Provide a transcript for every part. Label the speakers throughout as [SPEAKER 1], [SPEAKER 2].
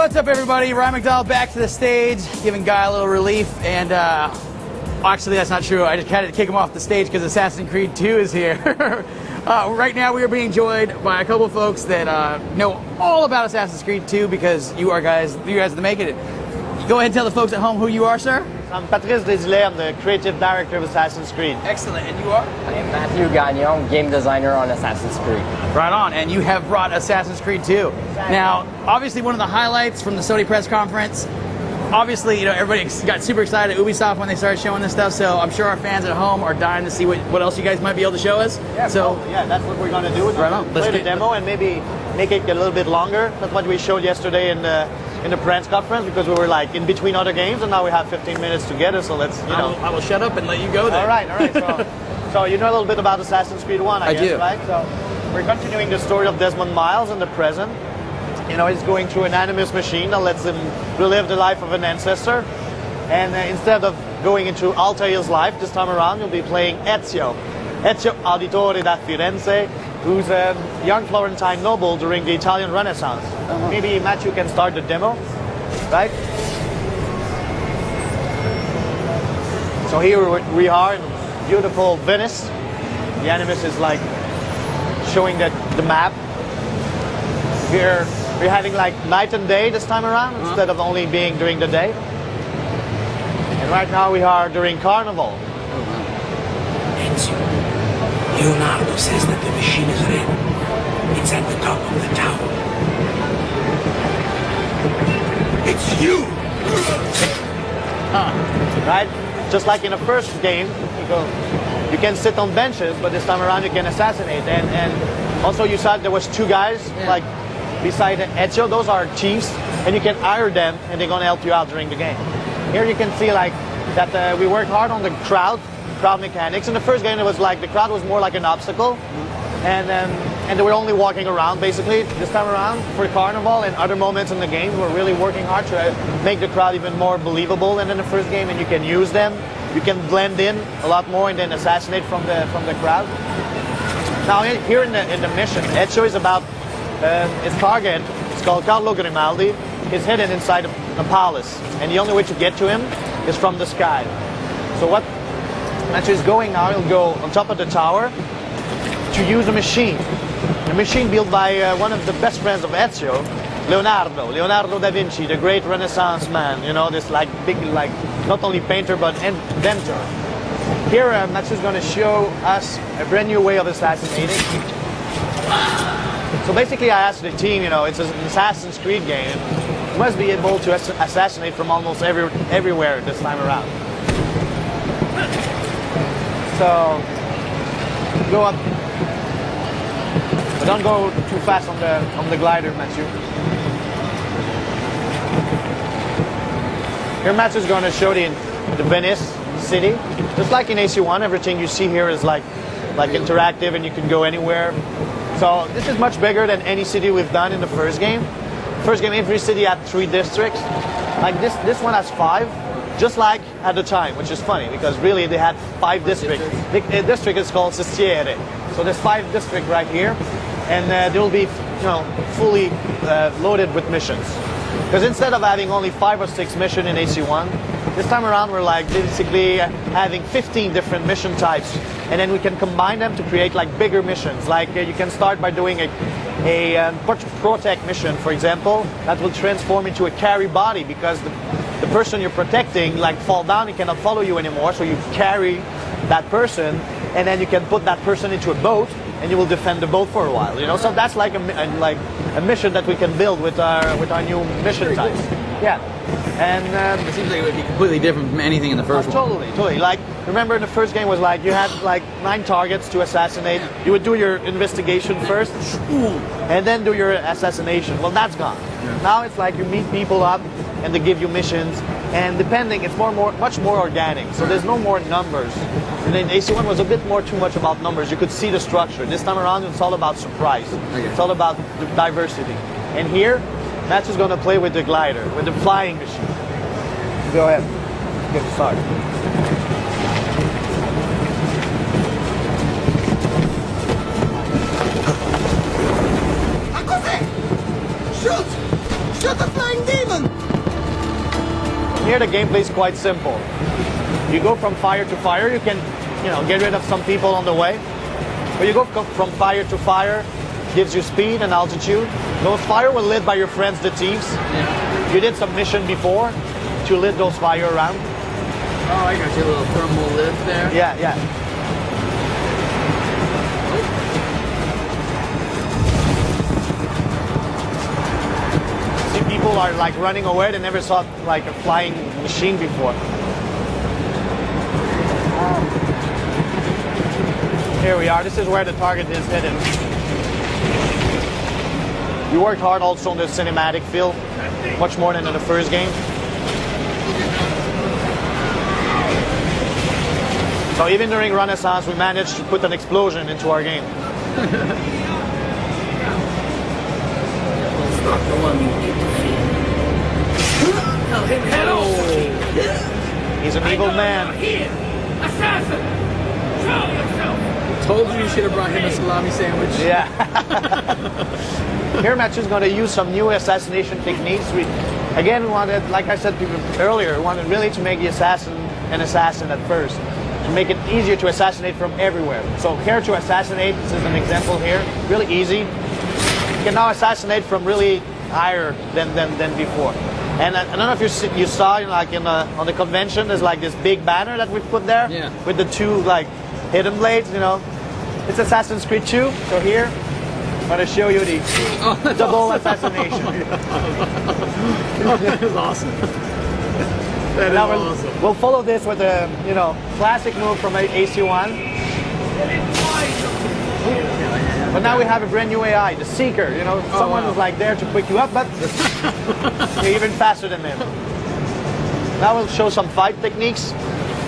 [SPEAKER 1] What's up, everybody? Ryan McDonald back to the stage, giving Guy a little relief. And actually, that's not true. I just had to kick him off the stage because Assassin's Creed 2 is here. Right now, we are being joined by a couple folks that know all about Assassin's Creed 2 because you guys are the making it. Go ahead and tell the folks at home who you are, sir.
[SPEAKER 2] I'm Patrice Desilets. I'm the creative director of Assassin's Creed.
[SPEAKER 1] Excellent. And you are?
[SPEAKER 3] I am Matthew Gagnon, game designer on Assassin's Creed.
[SPEAKER 1] Right on. And you have brought Assassin's Creed 2. Now, obviously, one of the highlights from the Sony press conference, obviously, everybody got super excited at Ubisoft when they started showing this stuff, so I'm sure our fans at home are dying to see what else you guys might be able to show us.
[SPEAKER 2] Yeah, that's what we're going to do.
[SPEAKER 1] Right on.
[SPEAKER 2] Play the demo and maybe make it a little bit longer. That's what we showed yesterday in the press conference, because we were like in between other games, and now we have 15 minutes together, so let's,
[SPEAKER 1] I will shut up and let you go there.
[SPEAKER 2] All right. So you know a little bit about Assassin's Creed 1, I guess,
[SPEAKER 1] do.
[SPEAKER 2] right? So we're continuing the story of Desmond Miles in the present. He's going through an animus machine that lets him relive the life of an ancestor. And instead of going into Altair's life this time around, you'll be playing Ezio Auditore da Firenze, who's a young Florentine noble during the Italian Renaissance. Maybe Matthew can start the demo, right? So here we are in beautiful Venice. The animus is like showing the map. Here we're having like night and day this time around instead of only being during the day. And right now we are during Carnival.
[SPEAKER 4] Ezio, Leonardo says that the machine is ready. It's at the top of the tower. It's you!
[SPEAKER 2] Right? Just like in the first game, you can sit on benches, but this time around you can assassinate. And also you saw there was two guys like beside Ezio. Those are chiefs, and you can hire them, and they're gonna help you out during the game. Here you can see like that we worked hard on the crowd mechanics. In the first game, it was like the crowd was more like an obstacle, and they were only walking around basically. This time around, for Carnival and other moments in the game, we're really working hard to make the crowd even more believable than in the first game, and you can use them. You can blend in a lot more and then assassinate from the crowd. Now here in the mission, Ezio is about his target. It's called Carlo Grimaldi. He's hidden inside a palace, and the only way to get to him is from the sky. So what Matthew is going now, he'll go on top of the tower to use a machine built by one of the best friends of Ezio, Leonardo da Vinci, the great Renaissance man. This like big, like not only painter but inventor. Here Matthew's going to show us a brand new way of assassinating. So basically I asked the team, it's an Assassin's Creed game. You must be able to assassinate from almost everywhere this time around. So go up, but don't go too fast on the glider, Matthew. Here Matthew's going to show the Venice city. Just like in AC1, everything you see here is like interactive, and you can go anywhere. So this is much bigger than any city we've done in the first game. First game, every city had 3 districts. Like this one has 5, just like at the time, which is funny because really they had 5 districts. The district is called Sestiere. So there's 5 districts right here, and they'll be fully loaded with missions. Because instead of having only 5 or 6 missions in AC1, this time around we're like basically having 15 different mission types, and then we can combine them to create like bigger missions. Like you can start by doing a protect mission, for example, that will transform into a carry body, because the person you're protecting like fall down, he cannot follow you anymore, so you carry that person, and then you can put that person into a boat, and you will defend the boat for a while. So that's like a mission that we can build with our new mission types. Yeah. And
[SPEAKER 1] it seems like it would be completely different from anything in the first one.
[SPEAKER 2] Totally. Like, remember in the first game was like you had like 9 targets to assassinate. You would do your investigation first, and then do your assassination. Well, that's gone. Yeah. Now it's like you meet people up, and they give you missions, and depending, it's much more organic. So there's no more numbers. And then AC1 was a bit too much about numbers. You could see the structure. This time around, it's all about surprise. Okay. It's all about the diversity. And here, Matthew's going to play with the glider, with the flying machine. Go ahead. Get started.
[SPEAKER 4] Shoot! Shoot the flying demon!
[SPEAKER 2] Here the gameplay is quite simple. You go from fire to fire. You can, get rid of some people on the way. But you go from fire to fire, gives you speed and altitude. Those fire were lit by your friends, the thieves.
[SPEAKER 1] Yeah.
[SPEAKER 2] You did some mission before to lit those fire around.
[SPEAKER 1] Oh, I got you, a little thermal lift there.
[SPEAKER 2] Yeah. See, people are like running away. They never saw like a flying machine before. Here we are. This is where the target is hidden. You worked hard also on the cinematic feel, much more than in the first game. So even during Renaissance, we managed to put an explosion into our game.
[SPEAKER 4] It's not the one you need to fear. Tell him hello.
[SPEAKER 2] He's an evil man.
[SPEAKER 4] Here, assassin! Show yourself!
[SPEAKER 1] Told you should have brought him a salami sandwich.
[SPEAKER 2] Yeah. Here, Matthew's going to use some new assassination techniques. We wanted, like I said earlier, wanted really to make the assassin an assassin at first, to make it easier to assassinate from everywhere. So here to assassinate, this is an example here, really easy. You can now assassinate from really higher than before. And I don't know if you saw, like on the convention, there's like this big banner that we put there with the two like hidden blades. It's Assassin's Creed 2. So here, I'm going to show you the double assassination.
[SPEAKER 1] That is awesome. That is awesome.
[SPEAKER 2] We'll follow this with a classic move from AC1. But now we have a brand new AI, the Seeker. Someone who's like there to pick you up, but you're even faster than them. Now we'll show some fight techniques.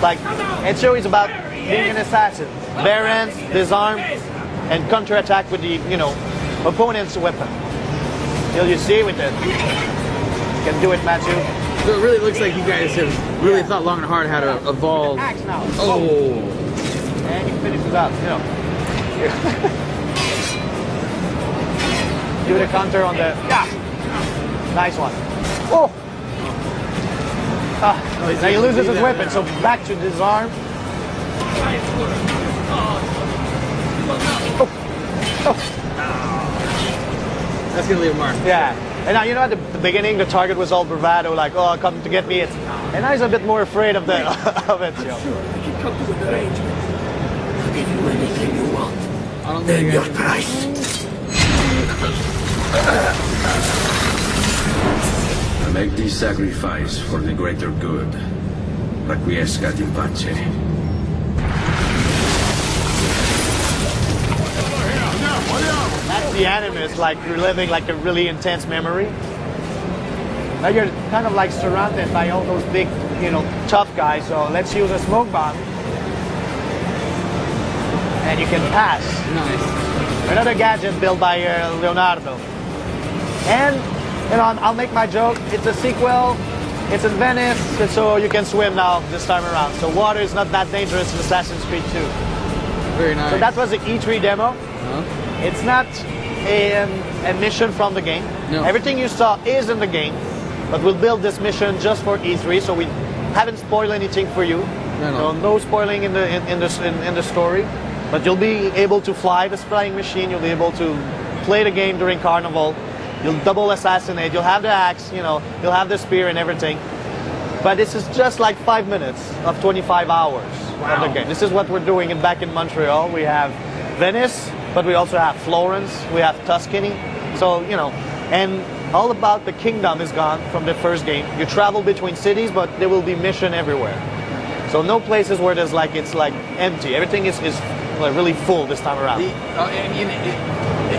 [SPEAKER 2] Like Ezio is about being an assassin. Barons, disarm, and counterattack with the opponent's weapon. You see with it. You can do it, Matthew.
[SPEAKER 1] So it really looks like you guys have really thought long and hard how to evolve.
[SPEAKER 2] Axe now.
[SPEAKER 1] Oh.
[SPEAKER 2] And you finish it up. Do the counter on the. Yeah. Nice one. Oh. Now he loses his weapon, so back to disarm.
[SPEAKER 1] That's gonna leave a mark.
[SPEAKER 2] Yeah. And now at the beginning the target was all bravado, like, oh, come to get me. And now he's a bit more afraid of the of it.
[SPEAKER 4] Sure, I can come to an arrangement. I'll give you anything you want.
[SPEAKER 1] I don't
[SPEAKER 4] Then
[SPEAKER 1] think
[SPEAKER 4] your price.
[SPEAKER 5] I make this sacrifice for the greater good. Requiescat in pace.
[SPEAKER 2] That's the animus, like reliving like a really intense memory. Now you're kind of like surrounded by all those big, tough guys. So let's use a smoke bomb. And you can pass.
[SPEAKER 1] Nice.
[SPEAKER 2] Another gadget built by Leonardo. And, I'll make my joke. It's a sequel. It's in Venice, so you can swim now this time around. So water is not that dangerous in Assassin's Creed 2.
[SPEAKER 1] Very nice.
[SPEAKER 2] So that was the E3 demo. It's not a mission from the game.
[SPEAKER 1] No.
[SPEAKER 2] Everything you saw is in the game, but we'll build this mission just for E3, so we haven't spoiled anything for you.
[SPEAKER 1] No.
[SPEAKER 2] No spoiling in the story, but you'll be able to fly this flying machine. You'll be able to play the game during Carnival. You'll double assassinate. You'll have the axe. You'll have the spear and everything. But this is just like 5 minutes of 25 hours of the game. This is what we're doing back in Montreal. We have Venice, but we also have Florence, we have Tuscany. So, and all about the kingdom is gone from the first game. You travel between cities, but there will be mission everywhere. So no places where it's like empty. Everything is like really full this time around.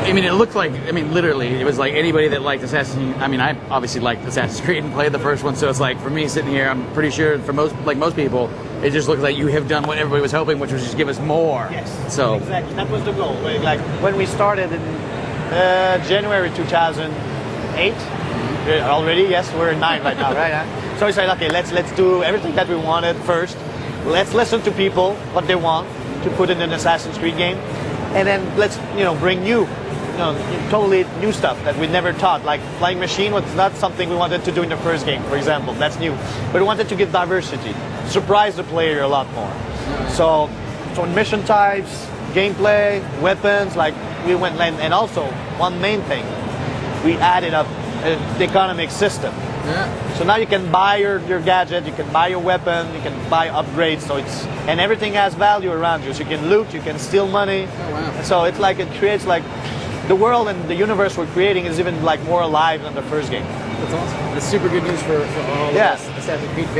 [SPEAKER 1] It looked like, literally, it was like anybody that liked Assassin's Creed. I obviously liked Assassin's Creed and played the first one, so it's like, for me sitting here, I'm pretty sure for most people, it just looks like you have done what everybody was hoping, which was just give us more.
[SPEAKER 2] Yes,
[SPEAKER 1] so
[SPEAKER 2] exactly. That was the goal. Like when we started in January 2008, already, yes, we're in 9 right now, right? So we said, okay, let's do everything that we wanted first. Let's listen to people, what they want to put in an Assassin's Creed game, and then let's bring new totally new stuff that we never taught. Like flying machine was not something we wanted to do in the first game, for example. That's new. But we wanted to give diversity, surprise the player a lot more. So mission types, gameplay, weapons, like we went, and also one main thing, we added up the economic system.
[SPEAKER 1] Yeah.
[SPEAKER 2] So now you can buy your gadget, you can buy your weapon, you can buy upgrades. So and everything has value around you. So you can loot, you can steal money.
[SPEAKER 1] Oh, wow.
[SPEAKER 2] So it's like it creates like the world and the universe we're creating is even like more alive than the first game.
[SPEAKER 1] That's awesome. That's super good news for all of
[SPEAKER 2] Yeah.
[SPEAKER 1] us Assassin's Creed fans.